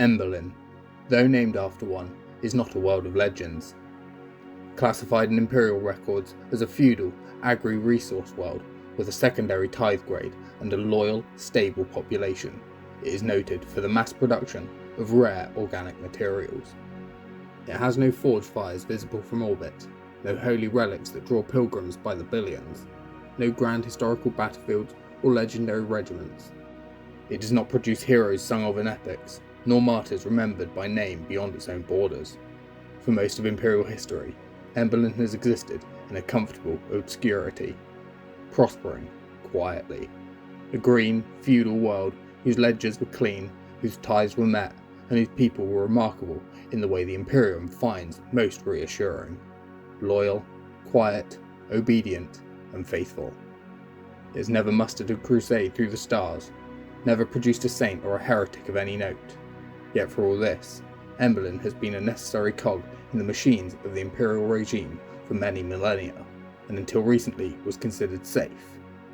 Emberlin, though named after one, is not a world of legends. Classified in imperial records as a feudal, agri-resource world with a secondary tithe grade and a loyal, stable population, it is noted for the mass production of rare organic materials. It has no forge fires visible from orbit, no holy relics that draw pilgrims by the billions, no grand historical battlefields or legendary regiments. It does not produce heroes sung of in epics, nor martyrs remembered by name beyond its own borders. For most of Imperial history, Emberlin has existed in a comfortable obscurity, prospering quietly. A green, feudal world whose ledgers were clean, whose tithes were met, and whose people were remarkable in the way the Imperium finds most reassuring. Loyal, quiet, obedient, and faithful. It has never mustered a crusade through the stars, never produced a saint or a heretic of any note. Yet for all this, Emberlin has been a necessary cog in the machines of the imperial regime for many millennia, and until recently was considered safe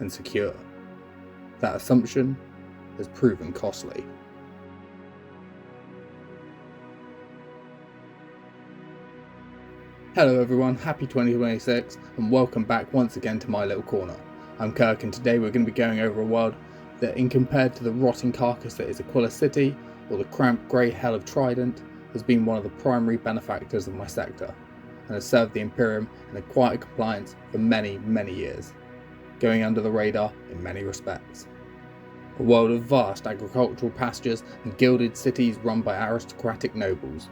and secure. That assumption has proven costly. Hello everyone, happy 2026 and welcome back once again to my little corner. I'm Kirk and today we're going to be going over a world that, in compared to the rotting carcass that is Aquila City or the cramped grey hell of Trident, has been one of the primary benefactors of my sector and has served the Imperium in a quiet compliance for many years, going under the radar in many respects. A world of vast agricultural pastures and gilded cities run by aristocratic nobles.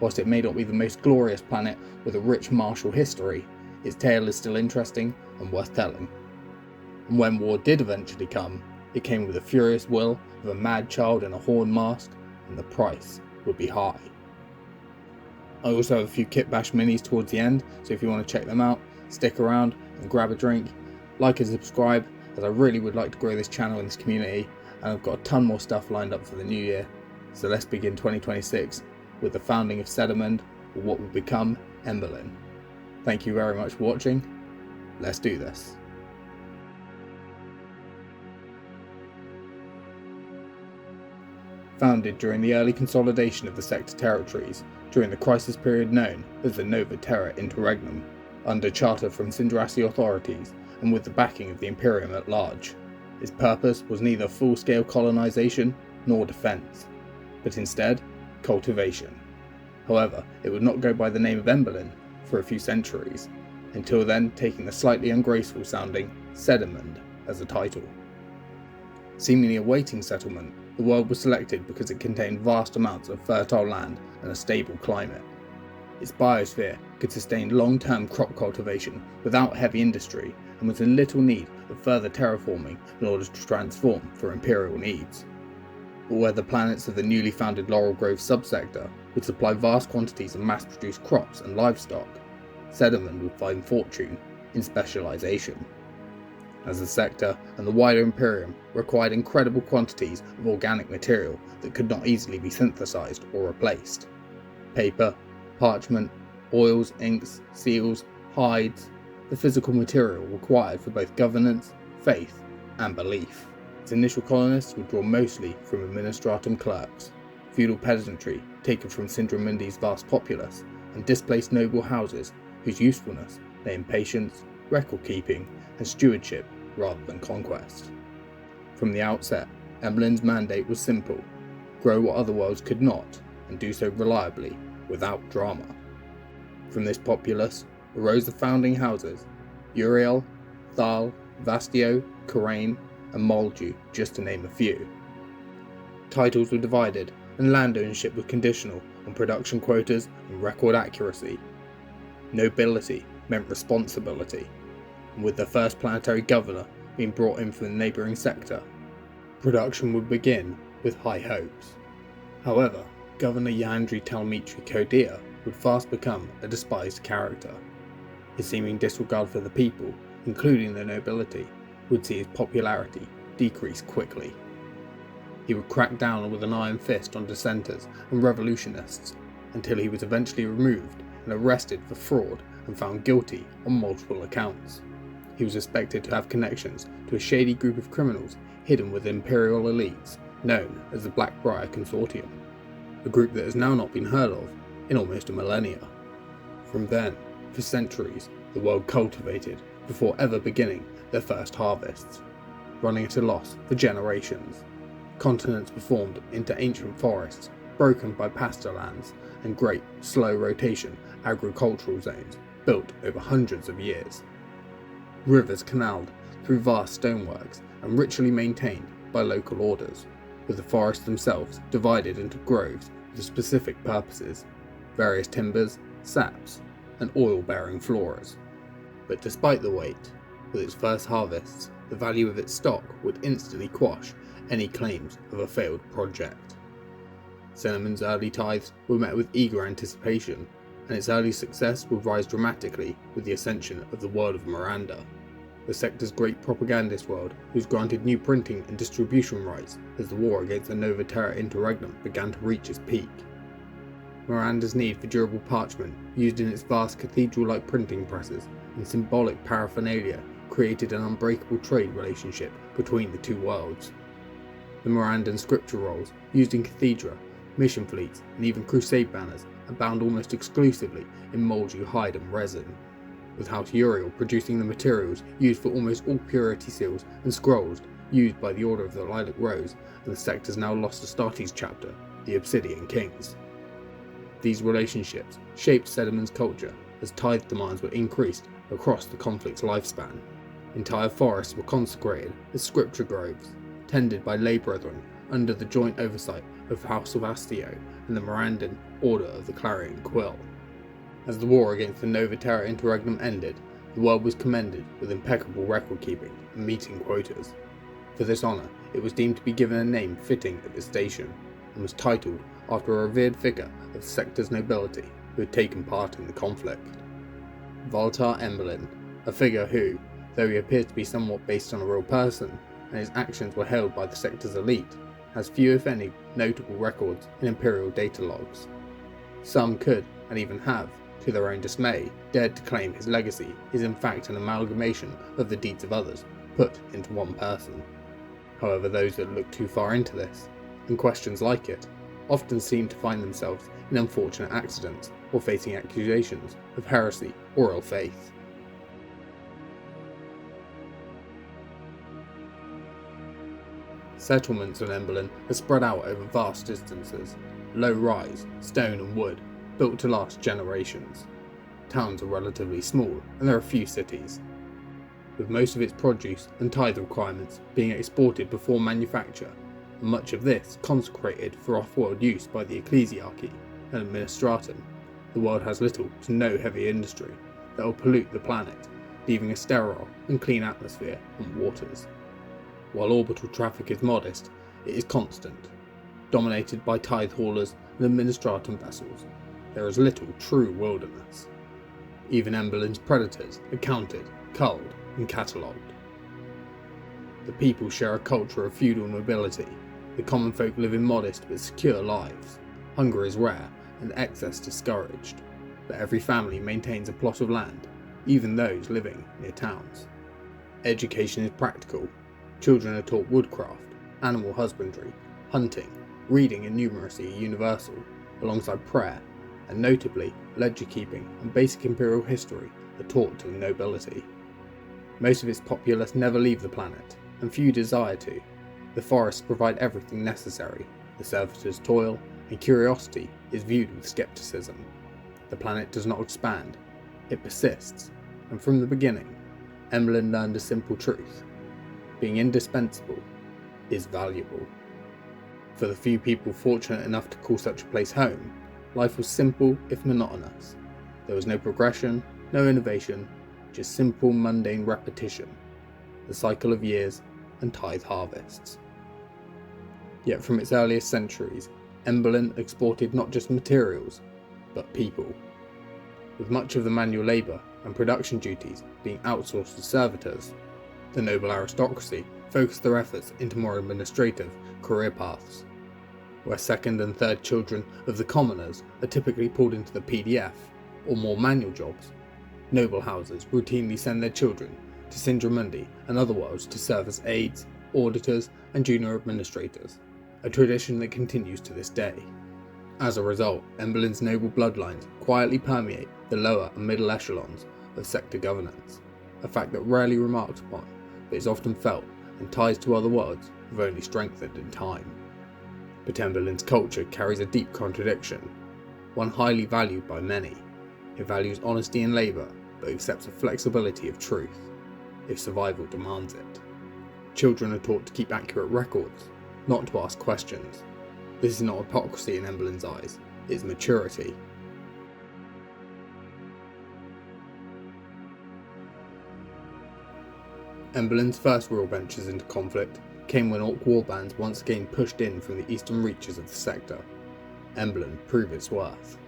Whilst it may not be the most glorious planet with a rich martial history, its tale is still interesting and worth telling. And when war did eventually come, it came with the furious will of a mad child in a horn mask, and the price would be high. I also have a few Kitbash minis towards the end, so if you want to check them out, stick around and grab a drink, like and subscribe, as I really would like to grow this channel and this community, and I've got a ton more stuff lined up for the new year. So let's begin 2026 with the founding of Sedimund, or what will become Emberlin. Thank you very much for watching. Let's do this. Founded during the early consolidation of the sector territories, during the crisis period known as the Nova Terra Interregnum, under charter from Sindrassi authorities and with the backing of the Imperium at large. Its purpose was neither full-scale colonization nor defense, but instead cultivation. However, it would not go by the name of Emberlin for a few centuries, until then taking the slightly ungraceful sounding Sedimund as a title. Seemingly awaiting settlement, the world was selected because it contained vast amounts of fertile land and a stable climate. Its biosphere could sustain long-term crop cultivation without heavy industry and was in little need of further terraforming in order to transform for imperial needs. But where the planets of the newly founded Laurel Grove subsector would supply vast quantities of mass-produced crops and livestock, Sedimund would find fortune in specialization. As the sector and the wider Imperium required incredible quantities of organic material that could not easily be synthesized or replaced. Paper, parchment, oils, inks, seals, hides, the physical material required for both governance, faith, and belief. Its initial colonists would draw mostly from administratum clerks, feudal peasantry taken from Sindramundi's vast populace, and displaced noble houses whose usefulness lay in patience, record keeping, and stewardship rather than conquest. From the outset, Emberlin's mandate was simple: grow what other worlds could not, and do so reliably, without drama. From this populace arose the founding houses: Uriel, Thal, Vastio, Karain, and Moldu, just to name a few. Titles were divided, and land ownership was conditional on production quotas and record accuracy. Nobility meant responsibility, and with the first planetary governor being brought in from the neighbouring sector, production would begin with high hopes. However, Governor Yandri Talmitri Kodia would fast become a despised character. His seeming disregard for the people, including the nobility, would see his popularity decrease quickly. He would crack down with an iron fist on dissenters and revolutionists, until he was eventually removed and arrested for fraud and found guilty on multiple accounts. He was suspected to have connections to a shady group of criminals hidden with imperial elites known as the Blackbriar Consortium. a group that has now not been heard of in almost a millennia. From then, for centuries, the world cultivated before ever beginning their first harvests, running at a loss for generations. Continents were formed into ancient forests, broken by pasture lands and great, slow rotation agricultural zones built over hundreds of years. Rivers canaled through vast stoneworks and ritually maintained by local orders, with the forests themselves divided into groves for specific purposes, various timbers, saps, and oil-bearing floras. But despite the wait, with its first harvests, the value of its stock would instantly quash any claims of a failed project. Cinnamon's early tithes were met with eager anticipation, and its early success would rise dramatically with the ascension of the world of Miranda, the sector's great propagandist world, who was granted new printing and distribution rights as the war against the Nova Terra Interregnum began to reach its peak. Miranda's need for durable parchment, used in its vast cathedral-like printing presses and symbolic paraphernalia, created an unbreakable trade relationship between the two worlds. The Mirandan scripture rolls, used in cathedra, mission fleets, and even crusade banners, are bound almost exclusively in moldy hide and resin, with House Uriel producing the materials used for almost all purity seals and scrolls used by the Order of the Lilac Rose and the sector's now lost Astartes chapter, the Obsidian Kings. These relationships shaped Cinnamon's culture as tithe demands were increased across the conflict's lifespan. Entire forests were consecrated as scripture groves, tended by lay brethren under the joint oversight of House of Iyo and the Mirandan Order of the Clarion Quill. As the war against the Nova Terra Interregnum ended, the world was commended with impeccable record-keeping and meeting quotas. For this honour, it was deemed to be given a name fitting at this station, and was titled after a revered figure of the sector's nobility who had taken part in the conflict. Valtar Emberlin, a figure who, though he appears to be somewhat based on a real person, and his actions were hailed by the sector's elite, has few if any notable records in imperial data logs. Some could, and even have, to their own dismay, dared to claim his legacy is in fact an amalgamation of the deeds of others put into one person. However, those that look too far into this, and questions like it, often seem to find themselves in unfortunate accidents or facing accusations of heresy or ill faith. Settlements on Emberlin are spread out over vast distances, low-rise, stone and wood, built to last generations. Towns are relatively small, and there are few cities, with most of its produce and tithe requirements being exported before manufacture, and much of this consecrated for off-world use by the ecclesiarchy and administratum. The world has little to no heavy industry that will pollute the planet, leaving a sterile and clean atmosphere and waters. While orbital traffic is modest, it is constant, dominated by tithe haulers and administratum vessels. There is little true wilderness. Even Emberlin's predators are counted, culled, and catalogued. The people share a culture of feudal nobility. The common folk live in modest but secure lives. Hunger is rare and excess discouraged, but every family maintains a plot of land, even those living near towns. Education is practical. Children are taught woodcraft, animal husbandry, hunting, reading and numeracy are universal, alongside prayer, and notably, ledger keeping and basic imperial history are taught to the nobility. Most of its populace never leave the planet, and few desire to. The forests provide everything necessary. The servitors toil, and curiosity is viewed with skepticism. The planet does not expand, it persists, and from the beginning, Emberlin learned a simple truth. Being indispensable is valuable. For the few people fortunate enough to call such a place home, life was simple if monotonous. There was no progression, no innovation, just simple mundane repetition, the cycle of years and tithe harvests. Yet from its earliest centuries, Emberlin exported not just materials, but people. With much of the manual labour and production duties being outsourced to servitors, the noble aristocracy focused their efforts into more administrative career paths, where second and third children of the commoners are typically pulled into the PDF or more manual jobs. Noble houses routinely send their children to Sindramundi and other worlds to serve as aides, auditors and junior administrators, a tradition that continues to this day. As a result, Emberlin's noble bloodlines quietly permeate the lower and middle echelons of sector governance, a fact that rarely remarked upon, but is often felt, and ties to other worlds have only strengthened in time. But Emberlin's culture carries a deep contradiction, one highly valued by many. It values honesty in labour, but accepts a flexibility of truth, if survival demands it. Children are taught to keep accurate records, not to ask questions. This is not hypocrisy in Emberlin's eyes, it is maturity. Emberlin's first real ventures into conflict came when Orc warbands once again pushed in from the eastern reaches of the sector. Emberlin proved its worth.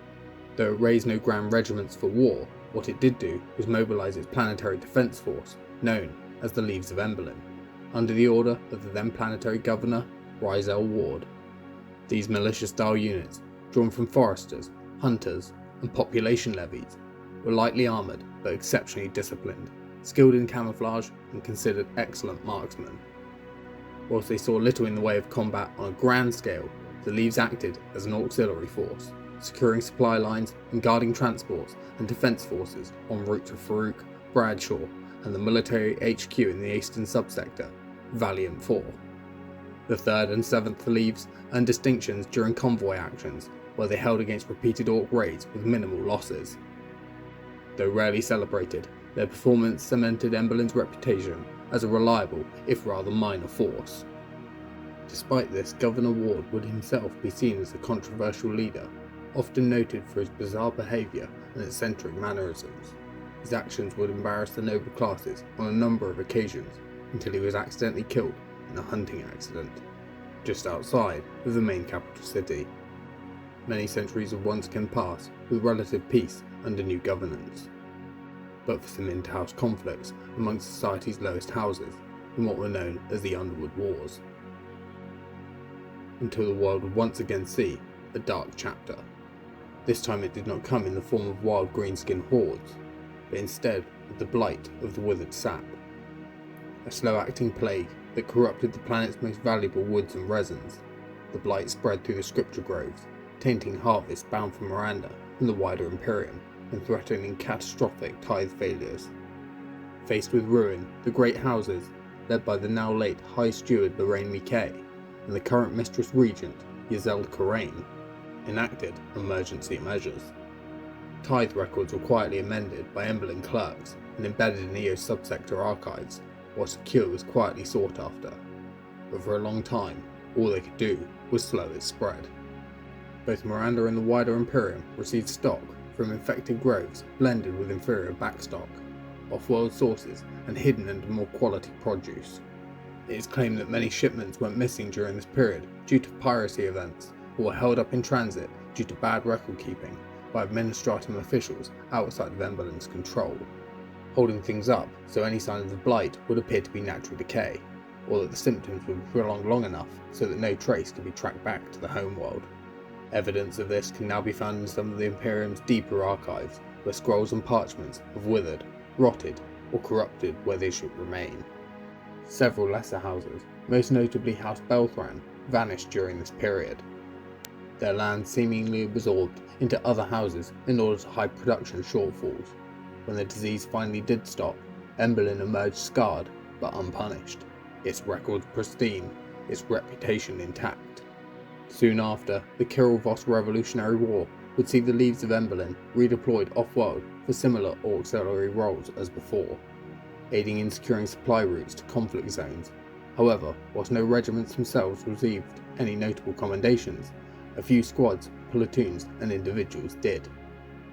Though it raised no grand regiments for war, what it did do was mobilise its planetary defence force, known as the Leaves of Emberlin, under the order of the then planetary governor, Rizel Ward. These militia-style units, drawn from foresters, hunters, and population levies, were lightly armoured but exceptionally disciplined, skilled in camouflage and considered excellent marksmen. Whilst they saw little in the way of combat on a grand scale, the Leaves acted as an auxiliary force, securing supply lines and guarding transports and defence forces en route to Farouk, Bradshaw, and the military HQ in the eastern subsector, Valiant 4. The 3rd and 7th Leaves earned distinctions during convoy actions, where they held against repeated Orc raids with minimal losses. Though rarely celebrated, their performance cemented Emberlin's reputation as a reliable, if rather minor force. Despite this, Governor Ward would himself be seen as a controversial leader, often noted for his bizarre behaviour and eccentric mannerisms. His actions would embarrass the noble classes on a number of occasions, until he was accidentally killed in a hunting accident, just outside of the main capital city. Many centuries have once again passed with relative peace under new governance, but for some inter-house conflicts amongst society's lowest houses in what were known as the Underwood Wars, until the world would once again see a dark chapter. This time it did not come in the form of wild greenskin hordes, but instead with the blight of the withered sap, a slow-acting plague that corrupted the planet's most valuable woods and resins. The blight spread through the scripture groves, tainting harvests bound for Miranda and the wider Imperium, and threatening catastrophic tithe failures. Faced with ruin, the great houses, led by the now late High Steward Lorraine Miquet and the current Mistress Regent Yazeld Karain, enacted emergency measures. Tithe records were quietly amended by Emberlin clerks and embedded in Iyo subsector archives, whilst a cure was quietly sought after. But for a long time, all they could do was slow its spread. Both Miranda and the wider Imperium received stock from infected groves blended with inferior backstock, off-world sources and hidden under more quality produce. It is claimed that many shipments went missing during this period due to piracy events, or were held up in transit due to bad record keeping by administratum officials outside of Emberlin's control, holding things up so any signs of blight would appear to be natural decay, or that the symptoms would be prolonged long enough so that no trace could be tracked back to the homeworld. Evidence of this can now be found in some of the Imperium's deeper archives, where scrolls and parchments have withered, rotted, or corrupted where they should remain. Several lesser houses, most notably House Belthran, vanished during this period, their land seemingly absorbed into other houses in order to hide production shortfalls. When the disease finally did stop, Emberlin emerged scarred but unpunished, its records pristine, its reputation intact. Soon after, the Kirilvos Revolutionary War would see the Leaves of Emberlin redeployed off-world for similar auxiliary roles as before, aiding in securing supply routes to conflict zones. However, whilst no regiments themselves received any notable commendations, a few squads, platoons and individuals did,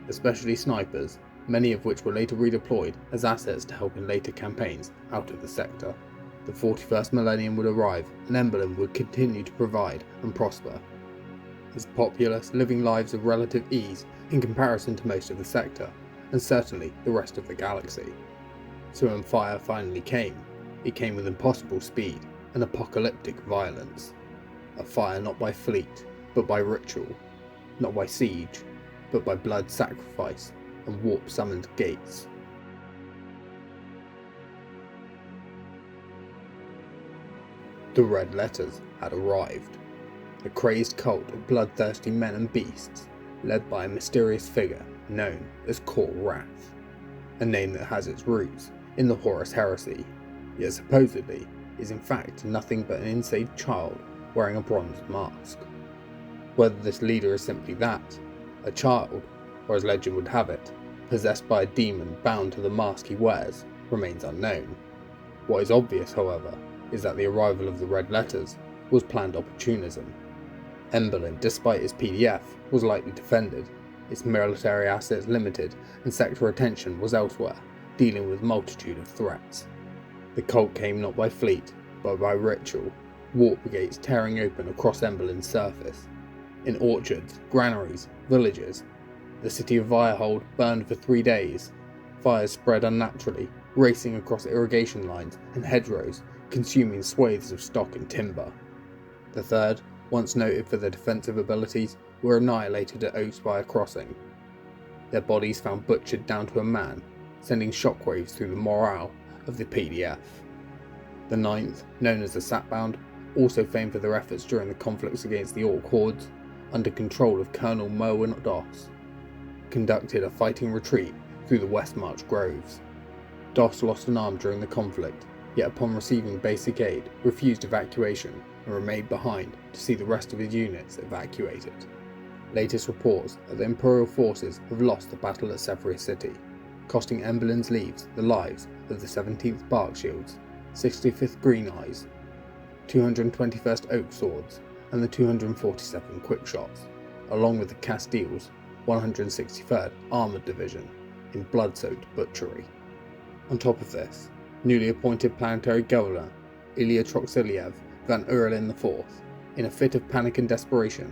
especially snipers, many of which were later redeployed as assets to help in later campaigns out of the sector. The 41st millennium would arrive and Emberlin would continue to provide and prosper, its populace living lives of relative ease in comparison to most of the sector, and certainly the rest of the galaxy. So when fire finally came, it came with impossible speed and apocalyptic violence. A fire not by fleet, but by ritual, not by siege, but by blood sacrifice and warp-summoned gates. The red letters had arrived. a crazed cult of bloodthirsty men and beasts, led by a mysterious figure known as Kor Wrath, a name that has its roots in the Horus heresy, yet supposedly is in fact nothing but an insane child wearing a bronze mask. Whether this leader is simply that, a child, or as legend would have it, possessed by a demon bound to the mask he wears, remains unknown. What is obvious, however, is that the arrival of the Red Letters was planned opportunism. Emberlin, despite its PDF, was lightly defended, its military assets limited, and sector attention was elsewhere, dealing with a multitude of threats. The cult came not by fleet, but by ritual, warp gates tearing open across Emberlin's surface. In orchards, granaries, villages, the city of Iyo burned for 3 days. Fires spread unnaturally, racing across irrigation lines and hedgerows, consuming swathes of stock and timber. The third, once noted for their defensive abilities, were annihilated at Oakspire Crossing. Their bodies found butchered down to a man, sending shockwaves through the morale of the PDF. The ninth, known as the Sapbound, also famed for their efforts during the conflicts against the Orc hordes, under control of Colonel Merwin Doss, conducted a fighting retreat through the Westmarch Groves. Doss lost an arm during the conflict, yet upon receiving basic aid, refused evacuation and remained behind to see the rest of his units evacuated. Latest reports are that Imperial forces have lost the battle at Severia City, costing Emberlin's leaves the lives of the 17th Bark Shields, 65th Green Eyes, 221st Oak Swords, and the 247 Quick Shots, along with the Castile's 163rd Armoured Division in blood-soaked butchery. On top of this, newly appointed planetary governor Ilya Troxiliev van Urlin IV, in a fit of panic and desperation,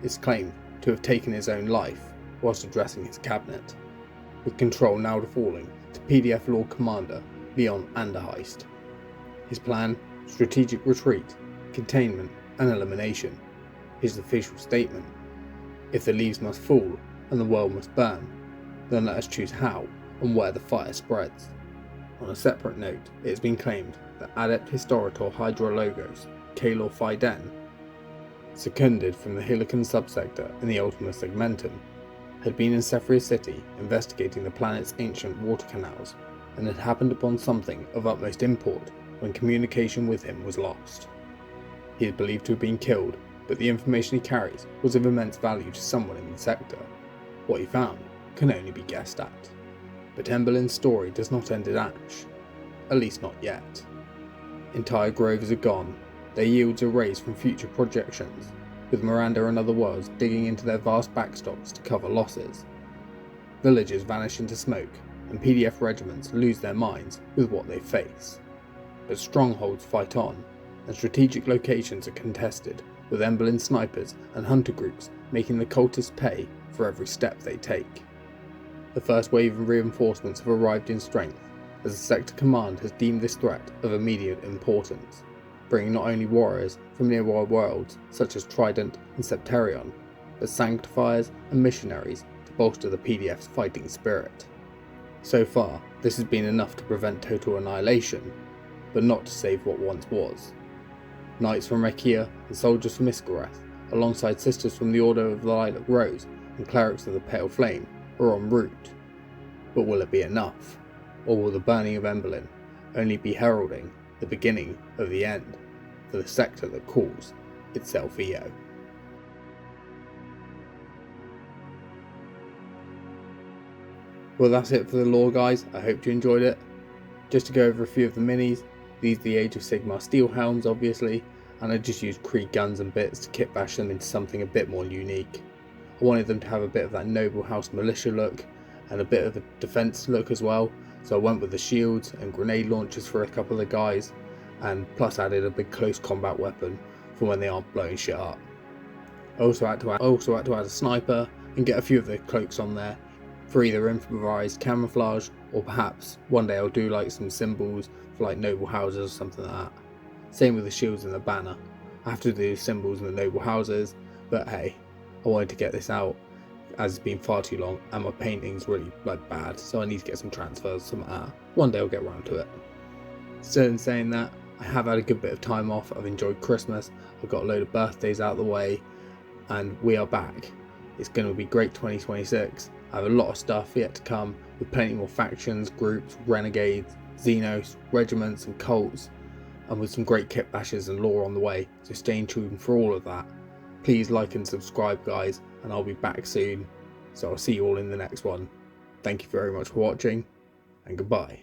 is claimed to have taken his own life whilst addressing his cabinet, with control now falling to PDF Lord Commander Leon Anderheist. His plan, strategic retreat, containment and elimination. His official statement: if the leaves must fall and the world must burn, then let us choose how and where the fire spreads. On a separate note, it has been claimed that Adept Historitor Hydrologos Kalor Fiden, seconded from the Helicon subsector in the Ultima Segmentum, had been in Severia City investigating the planet's ancient water canals and had happened upon something of utmost import when communication with him was lost. He is believed to have been killed, but the information he carries was of immense value to someone in the sector. What he found can only be guessed at. But Emberlin's story does not end in ash, at least not yet. Entire groves are gone, their yields are raised from future projections, with Miranda and other worlds digging into their vast backstocks to cover losses. Villages vanish into smoke, and PDF regiments lose their minds with what they face. But strongholds fight on, and strategic locations are contested, with Emberlin snipers and hunter groups making the cultists pay for every step they take. The first wave of reinforcements have arrived in strength, as the Sector Command has deemed this threat of immediate importance, bringing not only warriors from nearby worlds such as Trident and Septerion, but sanctifiers and missionaries to bolster the PDF's fighting spirit. So far, this has been enough to prevent total annihilation, but not to save what once was. Knights from Rekia and soldiers from Iskareth, alongside sisters from the Order of the Lilac Rose and clerics of the Pale Flame, are en route. But will it be enough? Or will the burning of Emberlin only be heralding the beginning of the end for the sector that calls itself Iyo? Well, that's it for the lore, guys. I hope you enjoyed it. Just to go over a few of the minis, these are the Age of Sigmar Steelhelms, obviously, and I just used Krieg guns and bits to kit bash them into something a bit more unique. I wanted them to have a bit of that Noble House militia look and a bit of a defense look as well, so I went with the shields and grenade launchers for a couple of the guys, and plus added a big close combat weapon for when they aren't blowing shit up. I also had to add a sniper and get a few of the cloaks on there for either improvised camouflage, or perhaps one day I'll do like some symbols for like noble houses or something like that. Same with the shields and the banner. I have to do symbols in the noble houses, but hey, I wanted to get this out as it's been far too long and my painting's really bad, so I need to get some transfers, something like that. One day I'll get around to it. So in saying that, I have had a good bit of time off. I've enjoyed Christmas, I've got a load of birthdays out of the way, and we are back. It's going to be great 2026. I have a lot of stuff yet to come, with plenty more factions, groups, renegades, xenos, regiments and cults, and with some great kit bashes and lore on the way, so stay tuned for all of that. Please like and subscribe guys, and I'll be back soon, so I'll see you all in the next one. Thank you very much for watching, and goodbye.